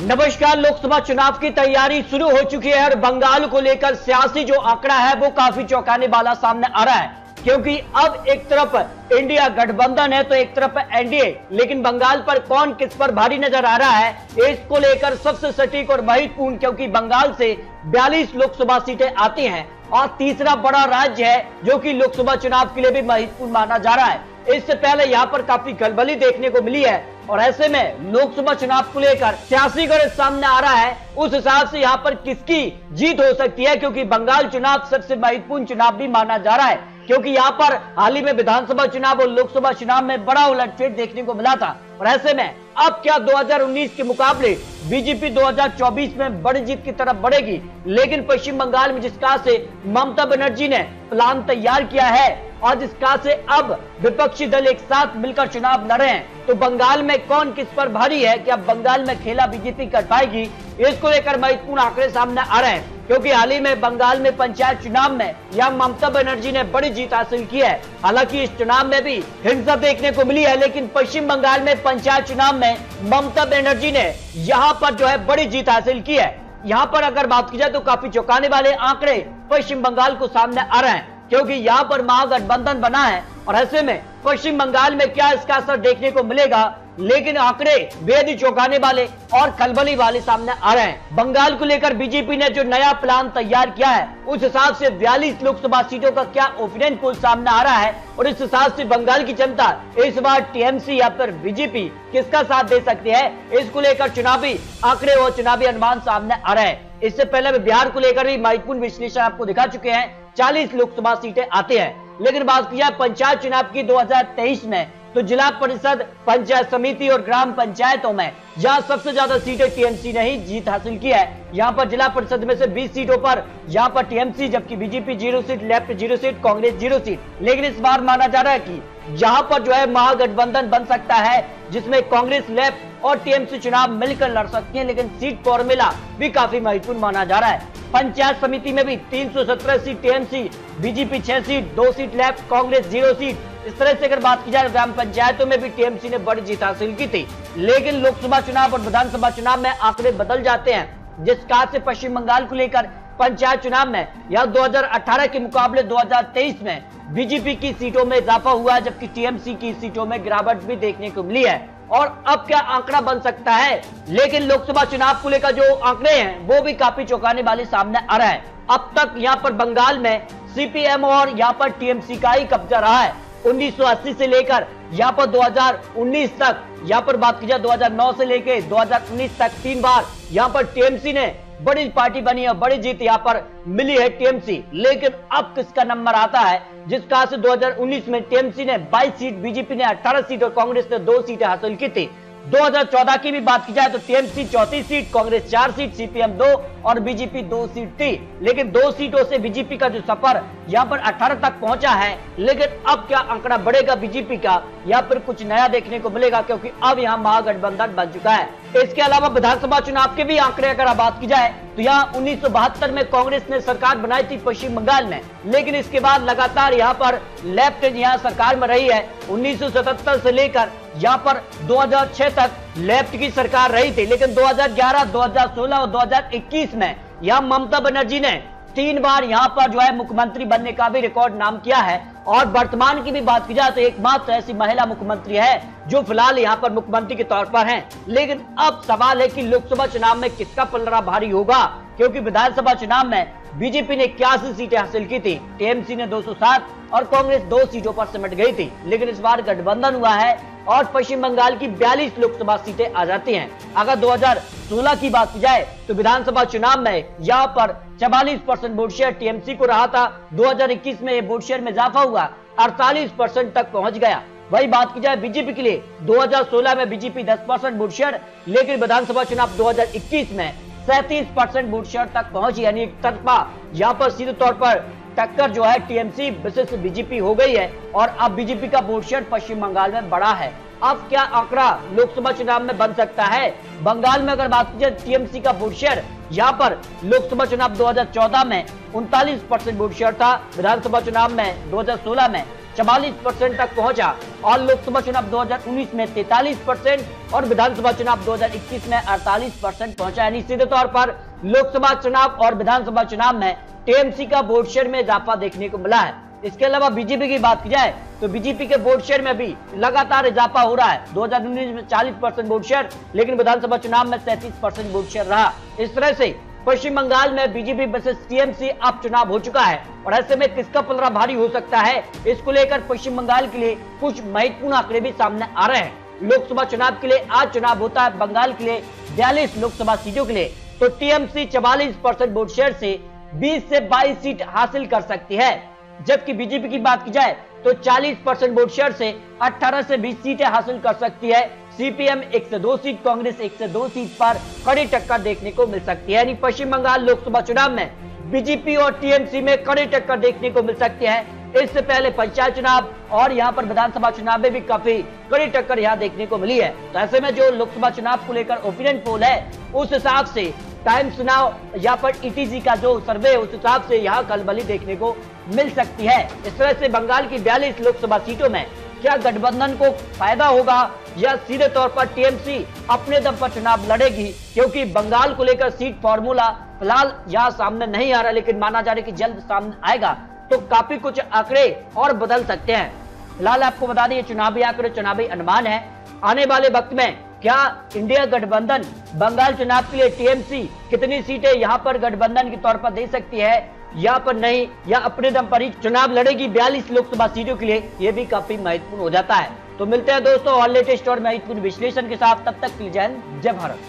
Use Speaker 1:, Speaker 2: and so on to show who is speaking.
Speaker 1: नमस्कार। लोकसभा चुनाव की तैयारी शुरू हो चुकी है और बंगाल को लेकर सियासी जो आंकड़ा है वो काफी चौंकाने वाला सामने आ रहा है, क्योंकि अब एक तरफ इंडिया गठबंधन है तो एक तरफ एनडीए, लेकिन बंगाल पर कौन किस पर भारी नजर आ रहा है इसको लेकर सबसे सटीक और महत्वपूर्ण, क्योंकि बंगाल से 42 लोकसभा सीटें आती हैं और तीसरा बड़ा राज्य है जो कि लोकसभा चुनाव के लिए भी महत्वपूर्ण माना जा रहा है। इससे पहले यहाँ पर काफी गड़बड़ी देखने को मिली है और ऐसे में लोकसभा चुनाव को लेकर सियासी गणित सामने आ रहा है। उस हिसाब से यहाँ पर किसकी जीत हो सकती है, क्योंकि बंगाल चुनाव सबसे महत्वपूर्ण चुनाव भी माना जा रहा है, क्योंकि यहाँ पर हाल ही में विधानसभा चुनाव और लोकसभा चुनाव में बड़ा उलटफेर देखने को मिला था। और ऐसे में अब क्या 2019 के मुकाबले बीजेपी 2024 में बड़ी जीत की तरफ बढ़ेगी, लेकिन पश्चिम बंगाल में जिस कहा से ममता बनर्जी ने प्लान तैयार किया है और जिस कहा से अब विपक्षी दल एक साथ मिलकर चुनाव लड़ रहे हैं, तो बंगाल में कौन किस पर भारी है, क्या बंगाल में खेला बीजेपी कर पाएगी, इसको लेकर महत्वपूर्ण आंकड़े सामने आ रहे हैं। क्योंकि हाल ही में बंगाल में पंचायत चुनाव में यह ममता बनर्जी ने बड़ी जीत हासिल की है। हालांकि इस चुनाव में भी हिंसा देखने को मिली है, लेकिन पश्चिम बंगाल में पंचायत चुनाव में ममता बनर्जी ने यहाँ पर जो है बड़ी जीत हासिल की है। यहाँ पर अगर बात की जाए तो काफी चौंकाने वाले आंकड़े पश्चिम बंगाल को सामने आ रहे हैं, क्योंकि यहाँ पर महागठबंधन बना है और ऐसे में पश्चिम बंगाल में क्या इसका असर देखने को मिलेगा, लेकिन आंकड़े बेहद ही चौंकाने वाले और खलबली वाले सामने आ रहे हैं। बंगाल को लेकर बीजेपी ने जो नया प्लान तैयार किया है उस हिसाब से 42 लोकसभा सीटों का क्या ओपिनियन पोल सामने आ रहा है और इस हिसाब से बंगाल की जनता इस बार टीएमसी या फिर बीजेपी किसका साथ दे सकती है, इसको लेकर चुनावी आंकड़े और चुनावी अनुमान सामने आ रहे हैं। इससे पहले बिहार को लेकर भी महत्वपूर्ण विश्लेषण आपको दिखा चुके हैं। 40 लोकसभा सीटें आती हैं, लेकिन बात की जाए पंचायत चुनाव की 2023 में तो जिला परिषद, पंचायत समिति और ग्राम पंचायतों में जहां सबसे ज्यादा सीटें टीएमसी ने ही जीत हासिल की है। यहां पर जिला परिषद में से 20 सीटों पर यहां पर टीएमसी, जबकि BJP 0 seat, left 0 seat, Congress 0 seat. लेकिन इस बार माना जा रहा है कि जहां पर जो है महागठबंधन बन सकता है, जिसमें कांग्रेस, लेफ्ट और टीएमसी चुनाव मिलकर लड़ सकती है, लेकिन सीट फॉर्मूला भी काफी महत्वपूर्ण माना जा रहा है। पंचायत समिति में भी 317 seat TMC, BJP 6 seat, 2 seat left, Congress 0 seat. इस तरह से अगर बात की जाए ग्राम पंचायतों में भी टीएमसी ने बड़ी जीत हासिल की थी। लेकिन लोकसभा चुनाव और विधानसभा चुनाव में आंकड़े बदल जाते हैं, जिस कहा से पश्चिम बंगाल को लेकर पंचायत चुनाव में या 2018 के मुकाबले 2023 में बीजेपी की सीटों में इजाफा हुआ है, जबकि टीएमसी की सीटों में गिरावट भी देखने को मिली है। और अब क्या आंकड़ा बन सकता है, लेकिन लोकसभा चुनाव को लेकर जो आंकड़े हैं वो भी काफी चौंकाने वाले सामने आ रहा है। अब तक यहाँ पर बंगाल में सीपीएम और यहाँ पर टीएमसी का ही कब्जा रहा है। 1980 से लेकर यहाँ पर 2019 तक, यहाँ पर बात की जाए 2009 से लेकर 2019 तक 3 बार यहाँ पर टीएमसी ने बड़ी पार्टी बनी है, बड़ी जीत यहाँ पर मिली है टीएमसी। लेकिन अब किसका नंबर आता है, जिस कहा से 2019 में टीएमसी ने 22 सीट, बीजेपी ने 18 सीट और कांग्रेस ने 2 सीटें हासिल की थी। 2014 की भी बात की जाए तो TMC 34 seat, Congress 4 seat, CPM 2 और बीजेपी 2 सीट थी। लेकिन 2 सीटों से बीजेपी का जो सफर यहाँ पर 18 तक पहुंचा है, लेकिन अब क्या आंकड़ा बढ़ेगा बीजेपी का या फिर कुछ नया देखने को मिलेगा, क्योंकि अब यहाँ महागठबंधन बन चुका है। इसके अलावा विधानसभा चुनाव के भी आंकड़े अगर बात की जाए तो यहाँ 1972 में कांग्रेस ने सरकार बनाई थी पश्चिम बंगाल में, लेकिन इसके बाद लगातार यहाँ पर लेफ्ट यहाँ सरकार में रही है। 1977 से लेकर यहाँ पर 2006 तक लेफ्ट की सरकार रही थी, लेकिन 2011, 2016 और 2021 में यहाँ ममता बनर्जी ने 3 बार यहाँ पर जो है मुख्यमंत्री बनने का भी रिकॉर्ड नाम किया है। और वर्तमान की भी बात की जाए तो एकमात्र ऐसी महिला मुख्यमंत्री है जो फिलहाल यहाँ पर मुख्यमंत्री के तौर पर हैं। लेकिन अब सवाल है कि लोकसभा चुनाव में किसका पलड़ा भारी होगा, क्योंकि विधानसभा चुनाव में बीजेपी ने 81 सीटें हासिल की थी, टीएमसी ने 207 और कांग्रेस 2 सीटों पर सिमट गई थी। लेकिन इस बार गठबंधन हुआ है और पश्चिम बंगाल की 42 लोकसभा सीटें आ जाती हैं। अगर 2016 की बात की जाए तो विधानसभा चुनाव में यहाँ पर 44% वोट शेयर टीएमसी को रहा था। 2021 में ये वोट शेयर में इजाफा हुआ, 48% तक पहुंच गया। वही बात की जाए बीजेपी के लिए, 2016 में बीजेपी 10% वोट शेयर, लेकिन विधानसभा चुनाव 2021 में 37% वोट शेयर तक पहुंची, यानी एक तरफा यहाँ पर सीधे तौर पर टक्कर जो है टीएमसी विशेष बीजेपी हो गई है और अब बीजेपी का वोट शेयर पश्चिम बंगाल में बढ़ा है। अब क्या आंकड़ा लोकसभा चुनाव में बन सकता है, बंगाल में अगर बात की जाए टीएमसी का वोट शेयर यहाँ पर लोकसभा चुनाव 2014 में 39% वोट शेयर था। विधानसभा चुनाव में 2016 में 44% तक पहुंचा और लोकसभा चुनाव 2019 में 43% और विधानसभा चुनाव 2021 में 48% पहुंचा। यानी सीधे तौर पर लोकसभा चुनाव और विधानसभा चुनाव में टीएमसी का वोट शेयर में इजाफा देखने को मिला है। इसके अलावा बीजेपी की बात की जाए तो बीजेपी के वोट शेयर में भी लगातार इजाफा हो रहा है। 2019 में 40% वोट शेयर, लेकिन विधानसभा चुनाव में 37% वोट शेयर रहा। इस तरह से पश्चिम बंगाल में बीजेपी वर्सेस टीएमसी अब चुनाव हो चुका है और ऐसे में किसका पलड़ा भारी हो सकता है, इसको लेकर पश्चिम बंगाल के लिए कुछ महत्वपूर्ण आंकड़े भी सामने आ रहे हैं। लोकसभा चुनाव के लिए आज चुनाव होता है बंगाल के लिए 42 लोकसभा सीटों के लिए, तो टीएमसी 44% वोट शेयर से 20 से 22 सीट हासिल कर सकती है। जबकि बीजेपी की बात की जाए तो 40% वोट शेयर से 18 से 20 सीटें हासिल कर सकती है। सीपीएम 1 से 2 सीट, कांग्रेस 1 से 2 सीट पर कड़ी टक्कर देखने को मिल सकती है। यानी पश्चिम बंगाल लोकसभा चुनाव में बीजेपी और टीएमसी में कड़ी टक्कर देखने को मिल सकती है। इससे पहले पंचायत चुनाव और यहाँ पर विधानसभा चुनाव में भी काफी कड़ी टक्कर यहाँ देखने को मिली है। तो ऐसे में जो लोकसभा चुनाव को लेकर ओपिनियन पोल है, उस हिसाब से टाइम्स नाउ यहाँ पर ईटीजी का जो सर्वे है, उस हिसाब से यहाँ खलबली देखने को मिल सकती है। इस तरह से बंगाल की 42 लोकसभा सीटों में क्या गठबंधन को फायदा होगा या सीधे तौर पर टीएमसी अपने दम पर चुनाव लड़ेगी, क्योंकि बंगाल को लेकर सीट फॉर्मूला फिलहाल यहाँ सामने नहीं आ रहा, लेकिन माना जा रहा है कि जल्द सामने आएगा तो काफी कुछ आंकड़े और बदल सकते हैं। फिलहाल आपको बता दें चुनावी आंकड़े, चुनावी अनुमान है। आने वाले वक्त में क्या इंडिया गठबंधन बंगाल चुनाव के लिए टीएमसी कितनी सीटें यहाँ पर गठबंधन के तौर पर दे सकती है या पर नहीं, या अपने दम पर ही चुनाव लड़ेगी 42 लोकसभा सीटों के लिए, ये भी काफी महत्वपूर्ण हो जाता है। तो मिलते हैं दोस्तों और लेटेस्ट और महत्वपूर्ण विश्लेषण के साथ, तब तक के लिए जय हिंद, जय भारत।